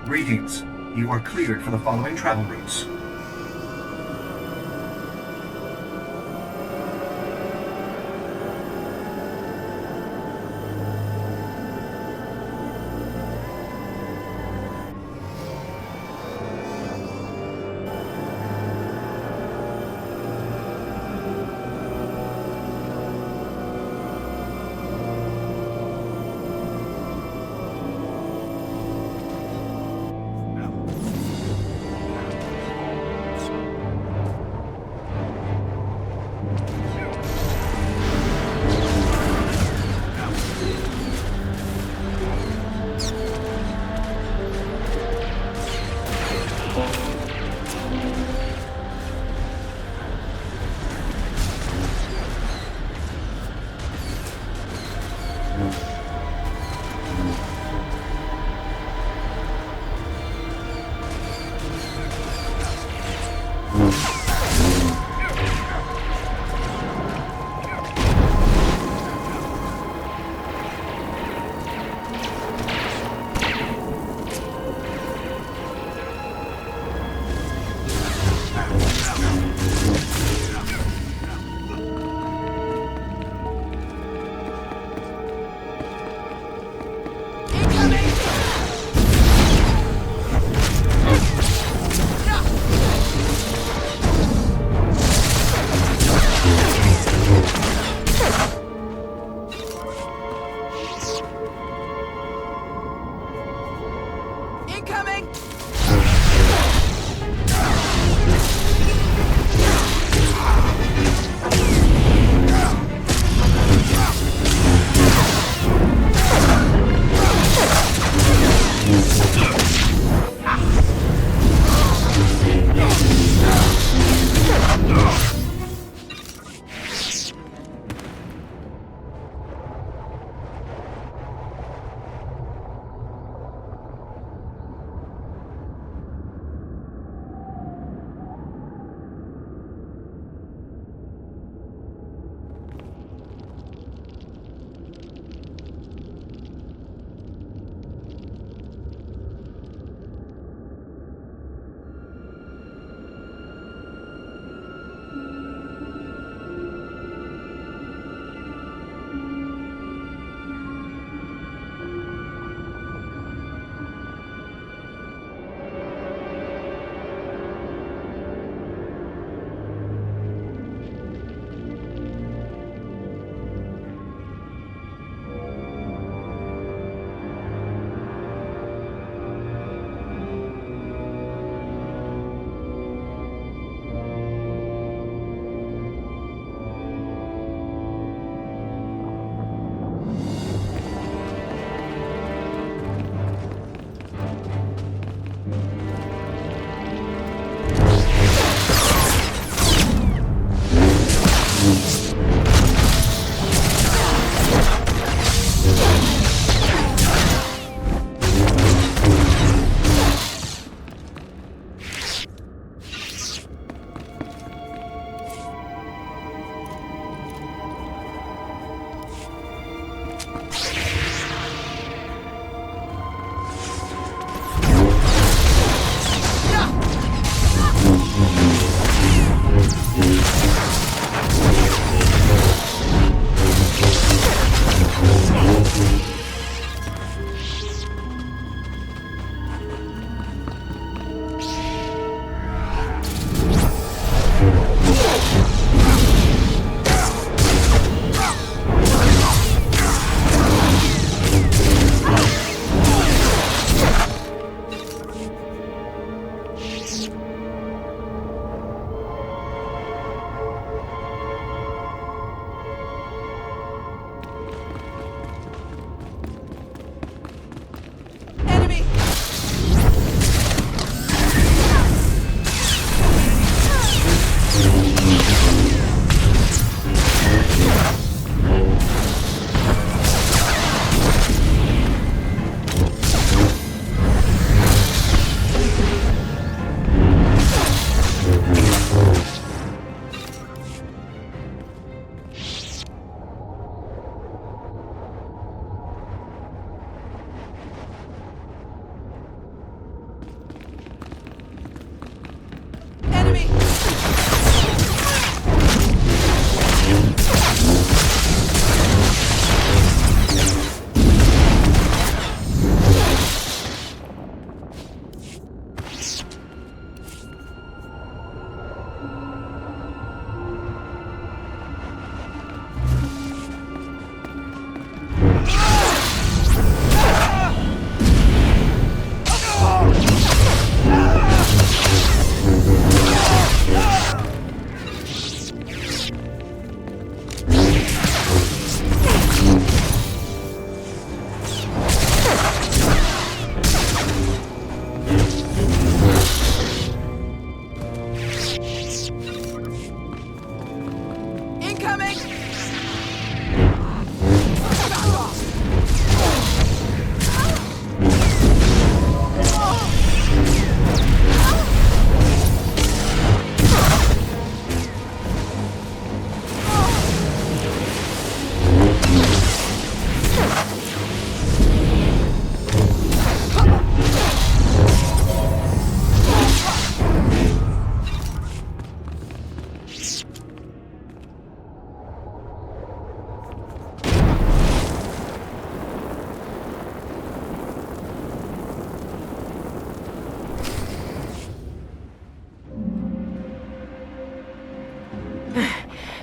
Greetings. You are cleared for the following travel routes.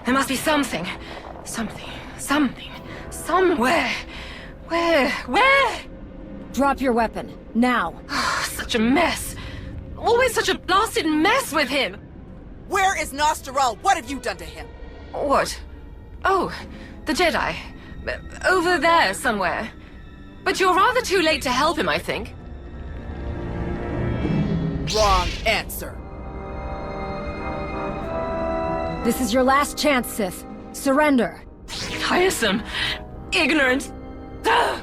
There must be something. Something. Somewhere. Where? Drop your weapon. Now. Such a mess. Always such a blasted mess with him. Where is Neutrual? What have you done to him? What? Oh, the Jedi. Over there somewhere. But you're rather too late to help him, I think. Wrong answer. This is your last chance, Sith. Surrender. Tiresome. Ignorant. Ugh.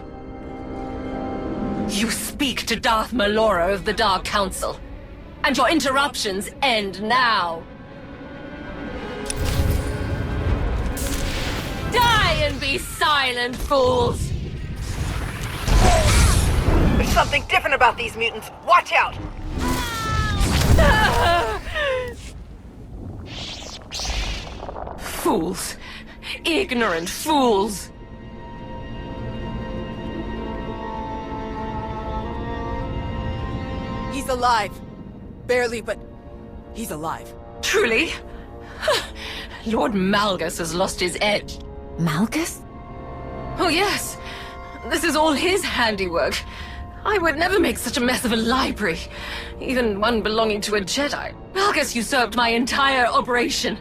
You speak to Darth Malora of the Dark Council. And your interruptions end now. Die and be silent, fools! There's something different about these mutants. Watch out! Fools. Ignorant fools. He's alive. Barely, but he's alive. Truly? Lord Malgus has lost his edge. Malgus? Oh yes. This is all his handiwork. I would never make such a mess of a library, even one belonging to a Jedi. Malgus usurped my entire operation.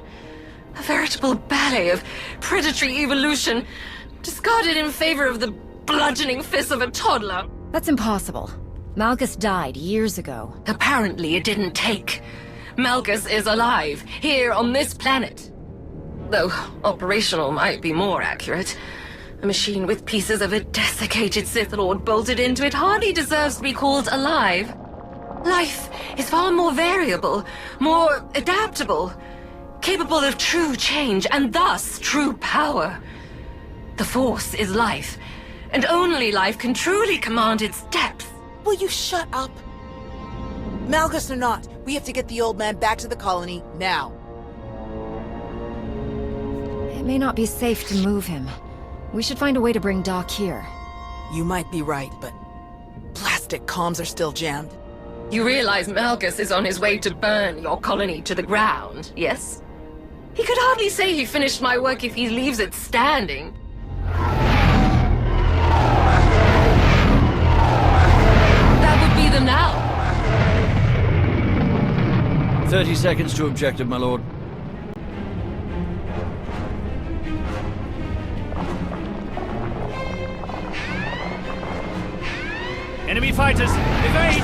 A veritable ballet of predatory evolution, discarded in favor of the bludgeoning fists of a toddler. That's impossible. Malgus died years ago. Apparently it didn't take. Malgus is alive, here on this planet. Though operational might be more accurate. A machine with pieces of a desiccated Sith Lord bolted into it hardly deserves to be called alive. Life is far more variable, more adaptable, capable of true change, and thus true power. The Force is life, and only life can truly command its depth. Will you shut up? Malgus or not, we have to get the old man back to the colony now. It may not be safe to move him. We should find a way to bring Doc here. You might be right, but plastic comms are still jammed. You realize Malgus is on his way to burn your colony to the ground, yes? He could hardly say he finished my work if he leaves it standing. That would be the now. 30 seconds to objective, my lord. Enemy fighters, evade!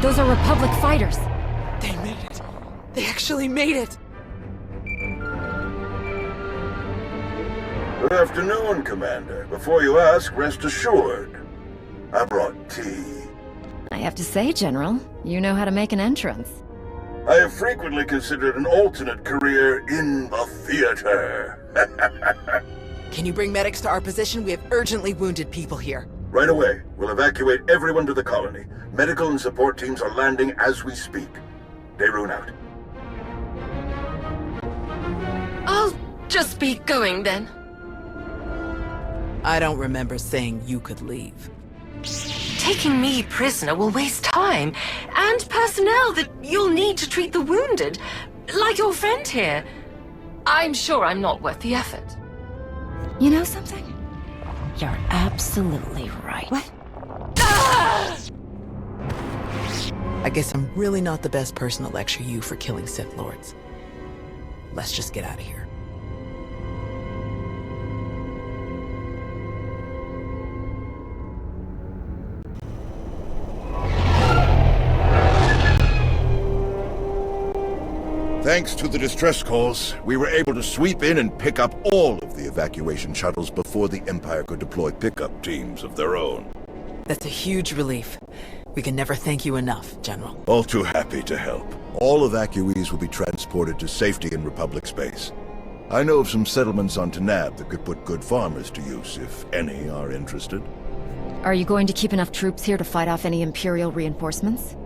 Those are Republic fighters. They made it. They actually made it. Good afternoon, Commander. Before you ask, rest assured. I brought tea. I have to say, General, you know how to make an entrance. I have frequently considered an alternate career in the theater. Can you bring medics to our position? We have urgently wounded people here. Right away. We'll evacuate everyone to the colony. Medical and support teams are landing as we speak. Daerun out. I'll just be going then. I don't remember saying you could leave. Taking me prisoner will waste time and personnel that you'll need to treat the wounded, like your friend here. I'm sure I'm not worth the effort. You know something? You're absolutely right. What? Ah! I guess I'm really not the best person to lecture you for killing Sith Lords. Let's just get out of here. Thanks to the distress calls, we were able to sweep in and pick up all of the evacuation shuttles before the Empire could deploy pickup teams of their own. That's a huge relief. We can never thank you enough, General. All too happy to help. All evacuees will be transported to safety in Republic space. I know of some settlements on Tanab that could put good farmers to use, if any are interested. Are you going to keep enough troops here to fight off any Imperial reinforcements?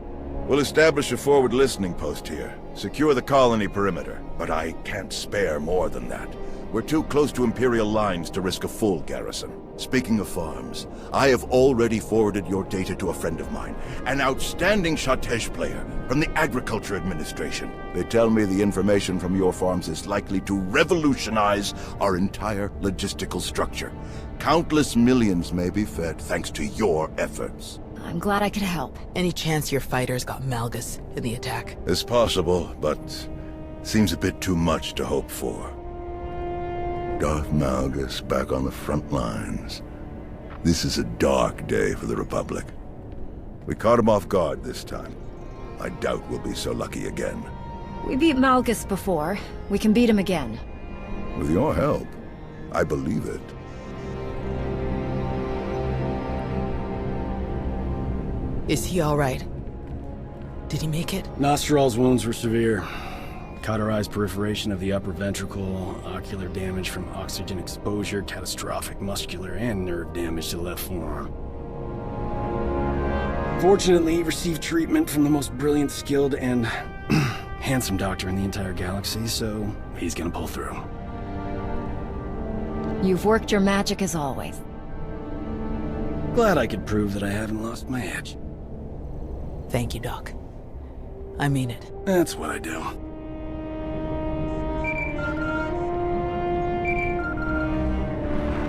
We'll establish a forward listening post here. Secure the colony perimeter, but I can't spare more than that. We're too close to Imperial lines to risk a full garrison. Speaking of farms, I have already forwarded your data to a friend of mine, an outstanding Shatej player from the Agriculture Administration. They tell me the information from your farms is likely to revolutionize our entire logistical structure. Countless millions may be fed thanks to your efforts. I'm glad I could help. Any chance your fighters got Malgus in the attack? It's possible, but seems a bit too much to hope for. Darth Malgus back on the front lines. This is a dark day for the Republic. We caught him off guard this time. I doubt we'll be so lucky again. We beat Malgus before. We can beat him again. With your help, I believe it. Is he all right? Did he make it? Nostral's wounds were severe. Cauterized perforation of the upper ventricle, ocular damage from oxygen exposure, catastrophic muscular and nerve damage to the left forearm. Fortunately, he received treatment from the most brilliant, skilled, and handsome doctor in the entire galaxy, so he's gonna pull through. You've worked your magic as always. Glad I could prove that I haven't lost my edge. Thank you, Doc. I mean it. That's what I do.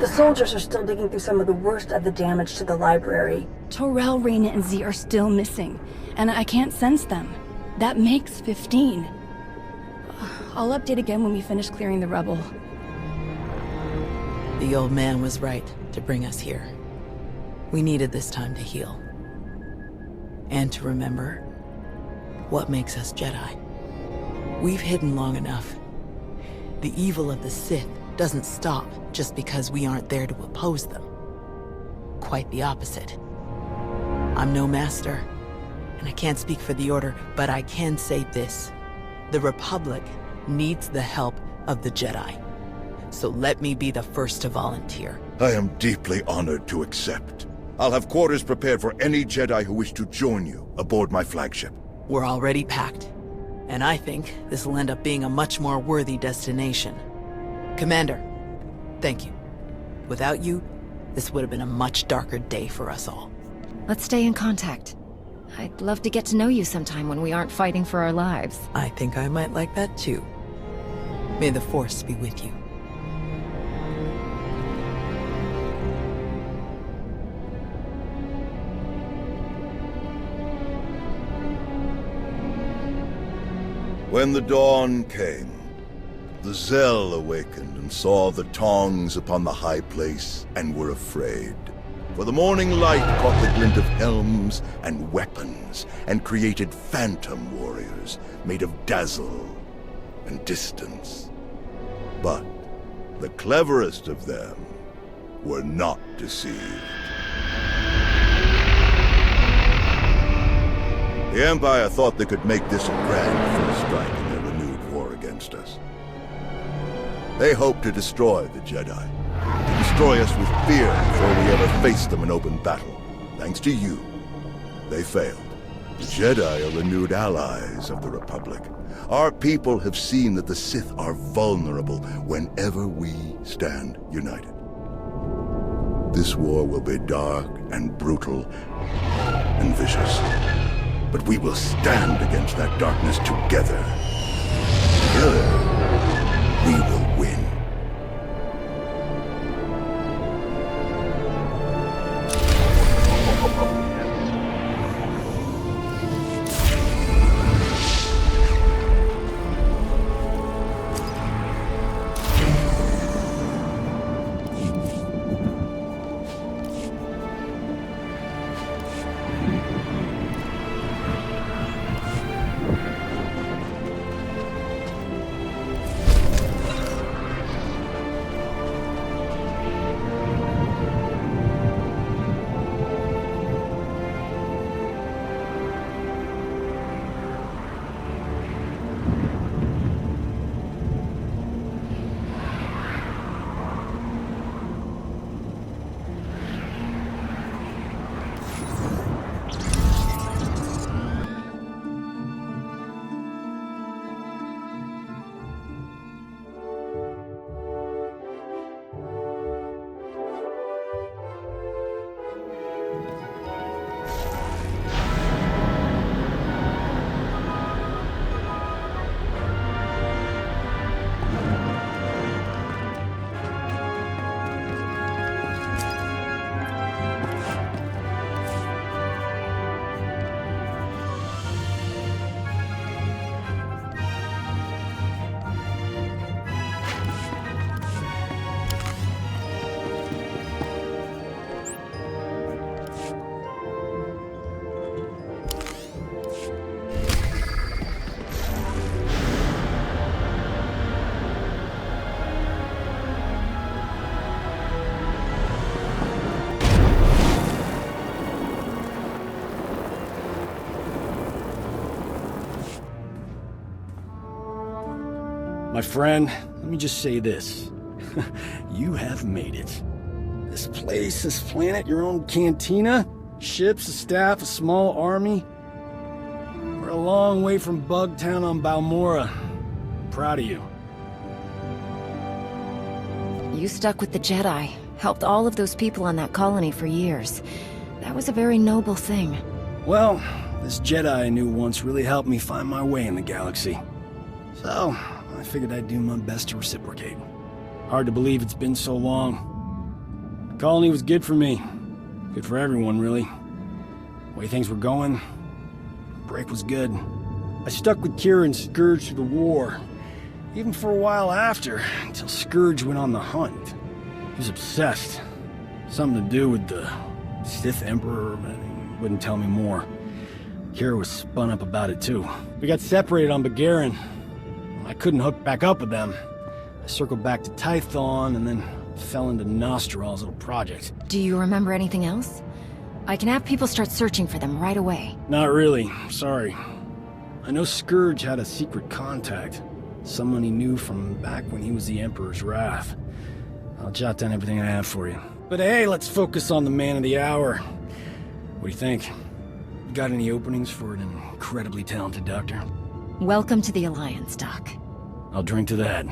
The soldiers are still digging through some of the worst of the damage to the library. Torel, Reyna, and Z are still missing, and I can't sense them. That makes 15. I'll update again when we finish clearing the rubble. The old man was right to bring us here. We needed this time to heal. And to remember what makes us Jedi. We've hidden long enough. The evil of the Sith doesn't stop just because we aren't there to oppose them. Quite the opposite. I'm no master, and I can't speak for the Order, but I can say this. The Republic needs the help of the Jedi. So let me be the first to volunteer. I am deeply honored to accept. I'll have quarters prepared for any Jedi who wish to join you aboard my flagship. We're already packed, and I think this will end up being a much more worthy destination. Commander, thank you. Without you, this would have been a much darker day for us all. Let's stay in contact. I'd love to get to know you sometime when we aren't fighting for our lives. I think I might like that too. May the Force be with you. When the dawn came, the Zell awakened and saw the tongs upon the high place and were afraid. For the morning light caught the glint of helms and weapons and created phantom warriors made of dazzle and distance. But the cleverest of them were not deceived. The Empire thought they could make this a grand first strike in their renewed war against us. They hoped to destroy the Jedi, to destroy us with fear before we ever faced them in open battle. Thanks to you, they failed. The Jedi are renewed allies of the Republic. Our people have seen that the Sith are vulnerable whenever we stand united. This war will be dark and brutal and vicious. But we will stand against that darkness together. Together, we will win. My friend, let me just say this. You have made it. This place, this planet, your own cantina, ships, a staff, a small army. We're a long way from Bugtown on Balmora. I'm proud of you. You stuck with the Jedi, helped all of those people on that colony for years. That was a very noble thing. Well, this Jedi I knew once really helped me find my way in the galaxy. So, I figured I'd do my best to reciprocate. Hard to believe it's been so long. The colony was good for me. Good for everyone, really. The way things were going, the break was good. I stuck with Kira and Scourge through the war. Even for a while after, until Scourge went on the hunt. He was obsessed. Something to do with the Sith Emperor, but he wouldn't tell me more. Kira was spun up about it too. We got separated on Begarin. I couldn't hook back up with them. I circled back to Tython and then fell into Nostral's little project. Do you remember anything else? I can have people start searching for them right away. Not really, sorry. I know Scourge had a secret contact. Someone he knew from back when he was the Emperor's Wrath. I'll jot down everything I have for you. But hey, let's focus on the man of the hour. What do you think? You got any openings for an incredibly talented doctor? Welcome to the Alliance, Doc. I'll drink to that.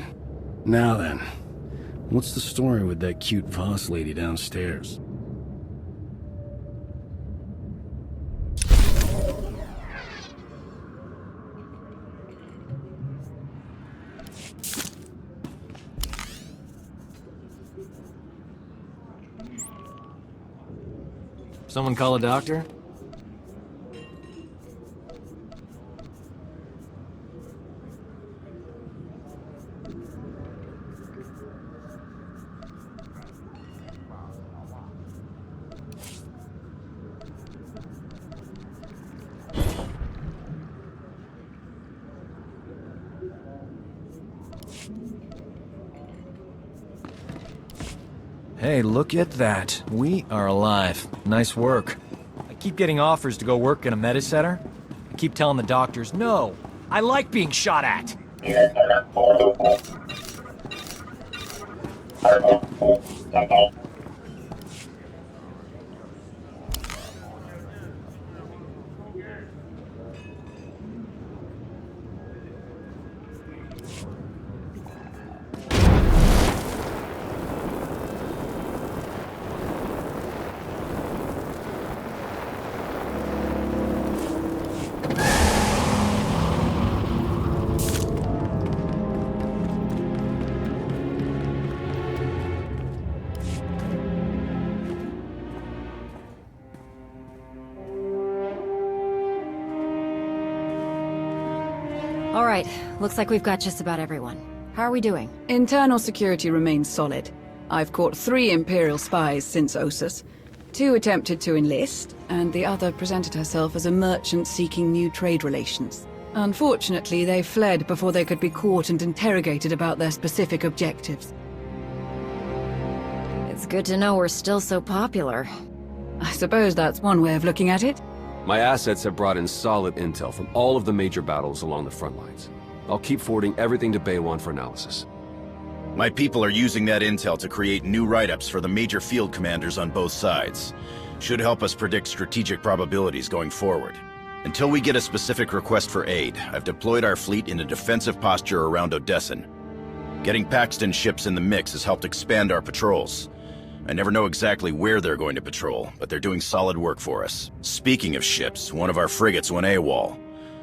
Now then, what's the story with that cute Voss lady downstairs? Someone call a doctor? Hey, look at that. We are alive. Nice work. I keep getting offers to go work in a meta-center. I keep telling the doctors, no, I like being shot at. All right, looks like we've got just about everyone. How are we doing? Internal security remains solid. I've caught 3 Imperial spies since Ossus. 2 attempted to enlist, and the other presented herself as a merchant seeking new trade relations. Unfortunately, they fled before they could be caught and interrogated about their specific objectives. It's good to know we're still so popular. I suppose that's one way of looking at it. My assets have brought in solid intel from all of the major battles along the front lines. I'll keep forwarding everything to Baywan for analysis. My people are using that intel to create new write-ups for the major field commanders on both sides. Should help us predict strategic probabilities going forward. Until we get a specific request for aid, I've deployed our fleet in a defensive posture around Odessin. Getting Paxton ships in the mix has helped expand our patrols. I never know exactly where they're going to patrol, but they're doing solid work for us. Speaking of ships, one of our frigates went AWOL.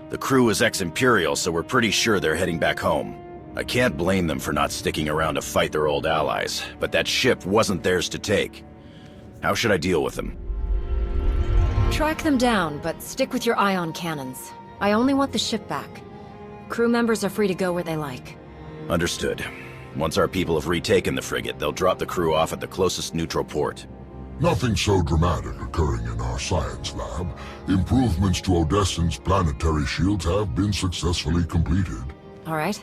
The crew is ex-Imperial, so we're pretty sure they're heading back home. I can't blame them for not sticking around to fight their old allies, but that ship wasn't theirs to take. How should I deal with them? Track them down, but stick with your ion cannons. I only want the ship back. Crew members are free to go where they like. Understood. Once our people have retaken the frigate, they'll drop the crew off at the closest neutral port. Nothing so dramatic occurring in our science lab. Improvements to Odessin's planetary shields have been successfully completed. All right.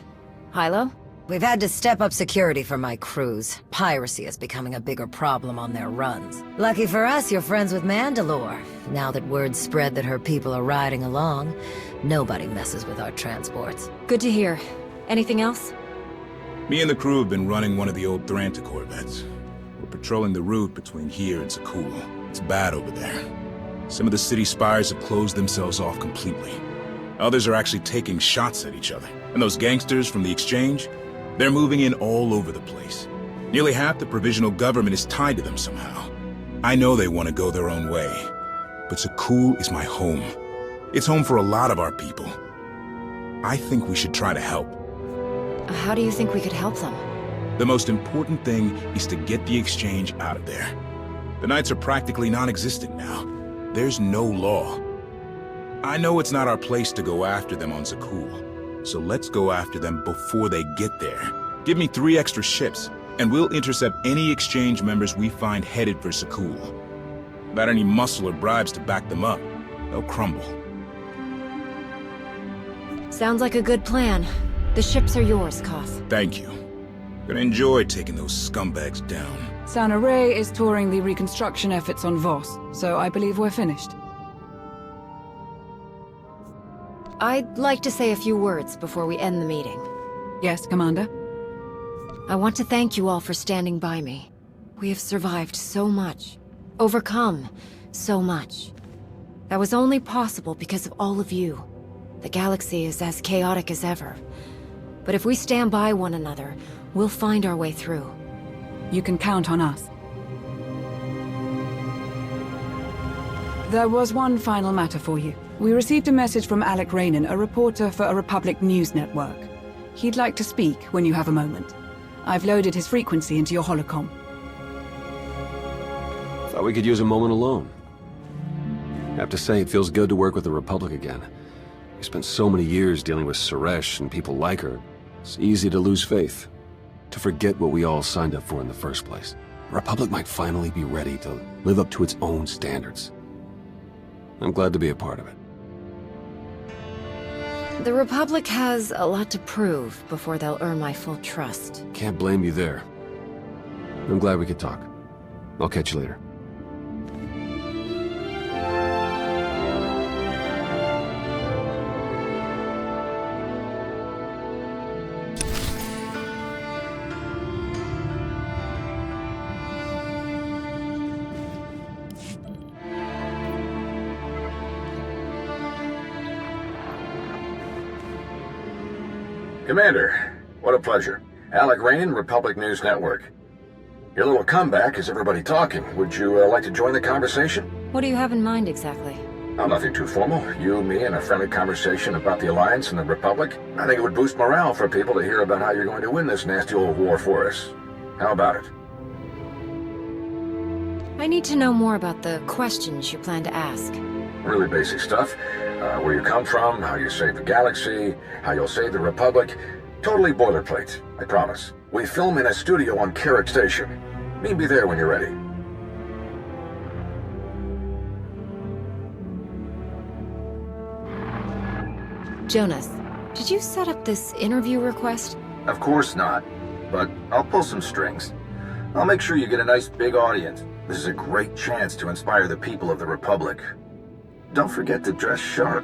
Hilo? We've had to step up security for my crews. Piracy is becoming a bigger problem on their runs. Lucky for us, you're friends with Mandalore. Now that word's spread that her people are riding along, nobody messes with our transports. Good to hear. Anything else? Me and the crew have been running one of the old Thranta corvettes. We're patrolling the route between here and Sakul. It's bad over there. Some of the city spires have closed themselves off completely. Others are actually taking shots at each other. And those gangsters from the exchange, they're moving in all over the place. Nearly half the provisional government is tied to them somehow. I know they want to go their own way, but Sakul is my home. It's home for a lot of our people. I think we should try to help. How do you think we could help them? The most important thing is to get the exchange out of there. The Knights are practically non-existent now. There's no law. I know it's not our place to go after them on Sakul, so let's go after them before they get there. Give me 3 extra ships, and we'll intercept any exchange members we find headed for Sakul. Without any muscle or bribes to back them up, they'll crumble. Sounds like a good plan. The ships are yours, Koth. Thank you. Gonna enjoy taking those scumbags down. Sana Ray is touring the reconstruction efforts on Voss, so I believe we're finished. I'd like to say a few words before we end the meeting. Yes, Commander? I want to thank you all for standing by me. We have survived so much, overcome so much. That was only possible because of all of you. The galaxy is as chaotic as ever. But if we stand by one another, we'll find our way through. You can count on us. There was one final matter for you. We received a message from Alec Raynon, a reporter for a Republic news network. He'd like to speak when you have a moment. I've loaded his frequency into your holocom. Thought we could use a moment alone. I have to say, it feels good to work with the Republic again. We spent so many years dealing with Suresh and people like her. It's easy to lose faith, to forget what we all signed up for in the first place. The Republic might finally be ready to live up to its own standards. I'm glad to be a part of it. The Republic has a lot to prove before they'll earn my full trust. Can't blame you there. I'm glad we could talk. I'll catch you later. Commander, what a pleasure. Alec Raynon, Republic News Network. Your little comeback has everybody talking. Would you like to join the conversation? What do you have in mind exactly? Oh, nothing too formal. You, me, and a friendly conversation about the Alliance and the Republic. I think it would boost morale for people to hear about how you're going to win this nasty old war for us. How about it? I need to know more about the questions you plan to ask. Really basic stuff. Where you come from, how you save the galaxy, how you'll save the Republic. Totally boilerplate, I promise. We film in a studio on Carrick Station. Meet me there when you're ready. Jonas, did you set up this interview request? Of course not, but I'll pull some strings. I'll make sure you get a nice big audience. This is a great chance to inspire the people of the Republic. Don't forget to dress sharp.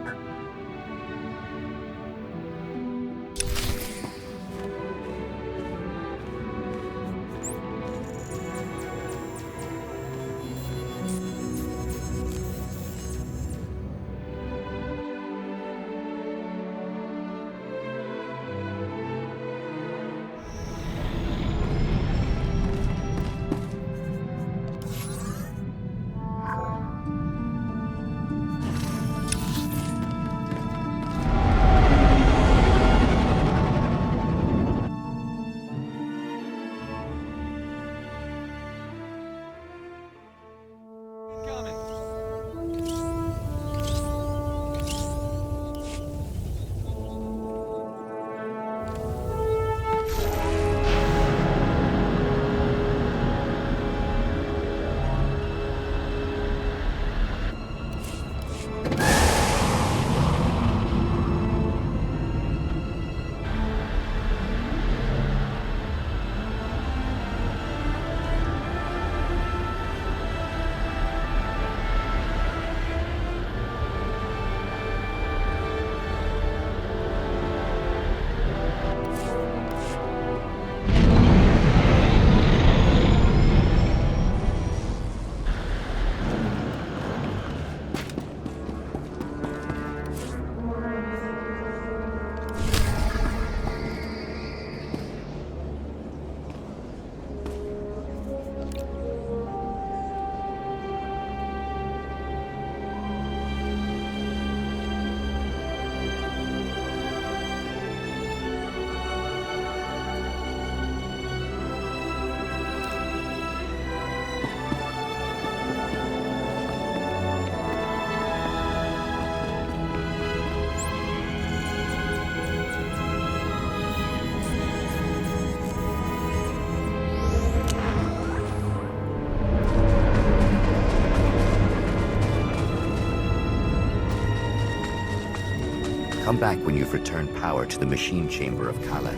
Come back when you've returned power to the machine chamber of Caliph.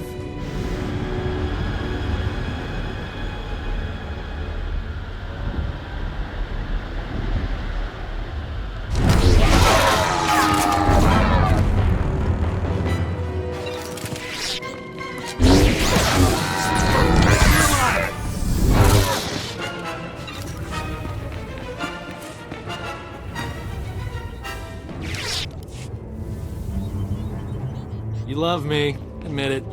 You love me. Admit it.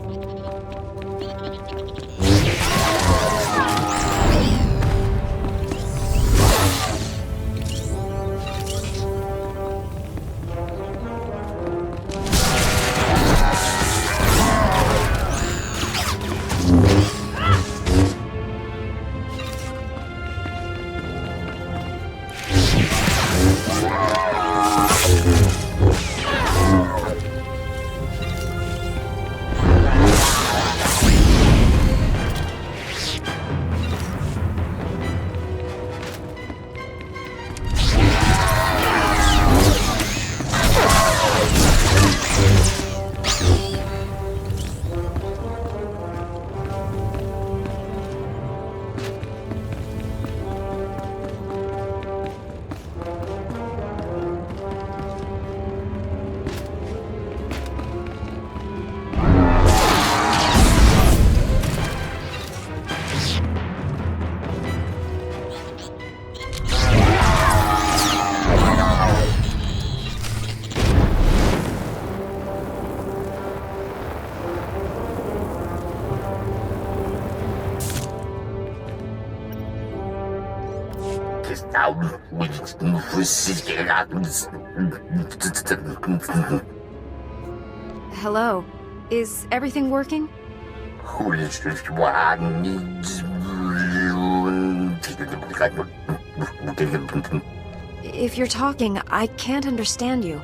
Hello. Is everything working? If you're talking, I can't understand you.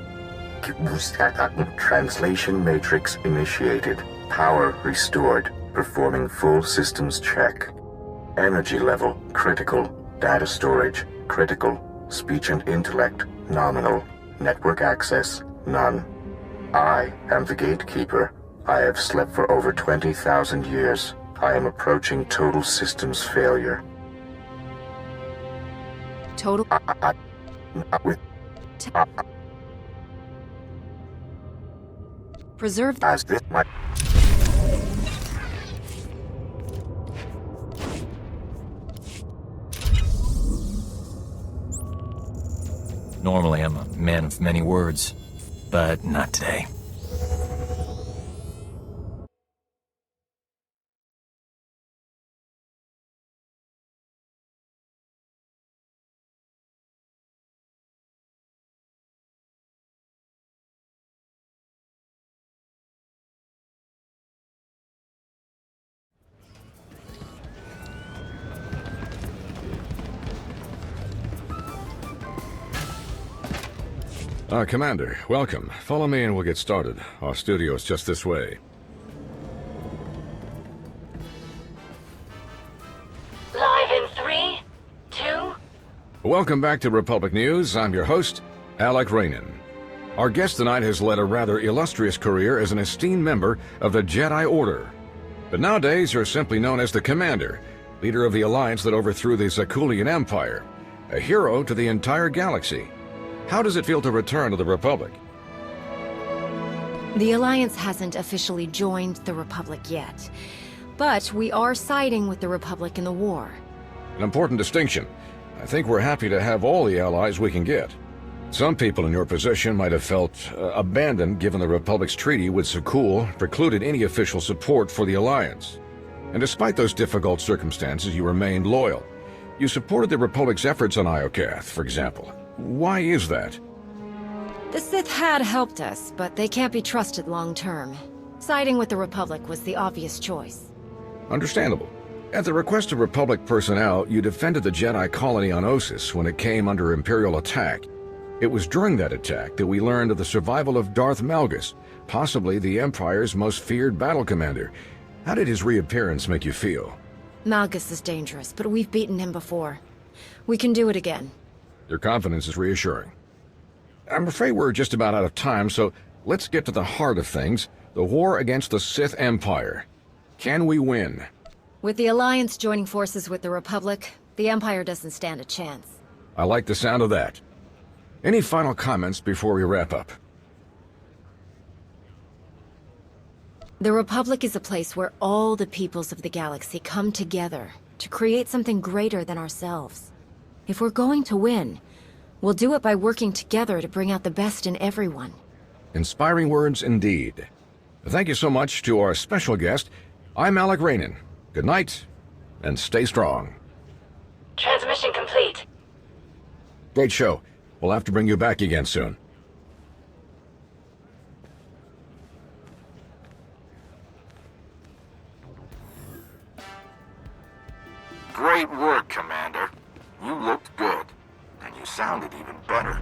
Translation matrix initiated. Power restored. Performing full systems check. Energy level critical. Data storage critical. Speech and intellect nominal. Network access none. I am the gatekeeper. I have slept for over 20,000 years. I am approaching total systems failure. Total? Preserve as this my Normally, I'm a man of many words, but not today. Commander, welcome. Follow me and we'll get started. Our studio is just this way. Live in 3, 2... Welcome back to Republic News. I'm your host, Alec Rainan. Our guest tonight has led a rather illustrious career as an esteemed member of the Jedi Order. But nowadays, you're simply known as the Commander, leader of the alliance that overthrew the Zakulian Empire, a hero to the entire galaxy. How does it feel to return to the Republic? The Alliance hasn't officially joined the Republic yet, but we are siding with the Republic in the war. An important distinction. I think we're happy to have all the allies we can get. Some people in your position might have felt abandoned given the Republic's treaty with Sakul precluded any official support for the Alliance. And despite those difficult circumstances, you remained loyal. You supported the Republic's efforts on Iokath, for example. Why is that? The Sith had helped us, but they can't be trusted long-term. Siding with the Republic was the obvious choice. Understandable. At the request of Republic personnel, you defended the Jedi colony on Ossus when it came under Imperial attack. It was during that attack that we learned of the survival of Darth Malgus, possibly the Empire's most feared battle commander. How did his reappearance make you feel? Malgus is dangerous, but we've beaten him before. We can do it again. Your confidence is reassuring. I'm afraid we're just about out of time, so let's get to the heart of things, the war against the Sith Empire. Can we win? With the Alliance joining forces with the Republic, the Empire doesn't stand a chance. I like the sound of that. Any final comments before we wrap up? The Republic is a place where all the peoples of the galaxy come together to create something greater than ourselves. If we're going to win, we'll do it by working together to bring out the best in everyone. Inspiring words indeed. Thank you so much to our special guest. I'm Alec Rainin. Good night, and stay strong. Transmission complete. Great show. We'll have to bring you back again soon. Great work, Commander. You looked good, and you sounded even better.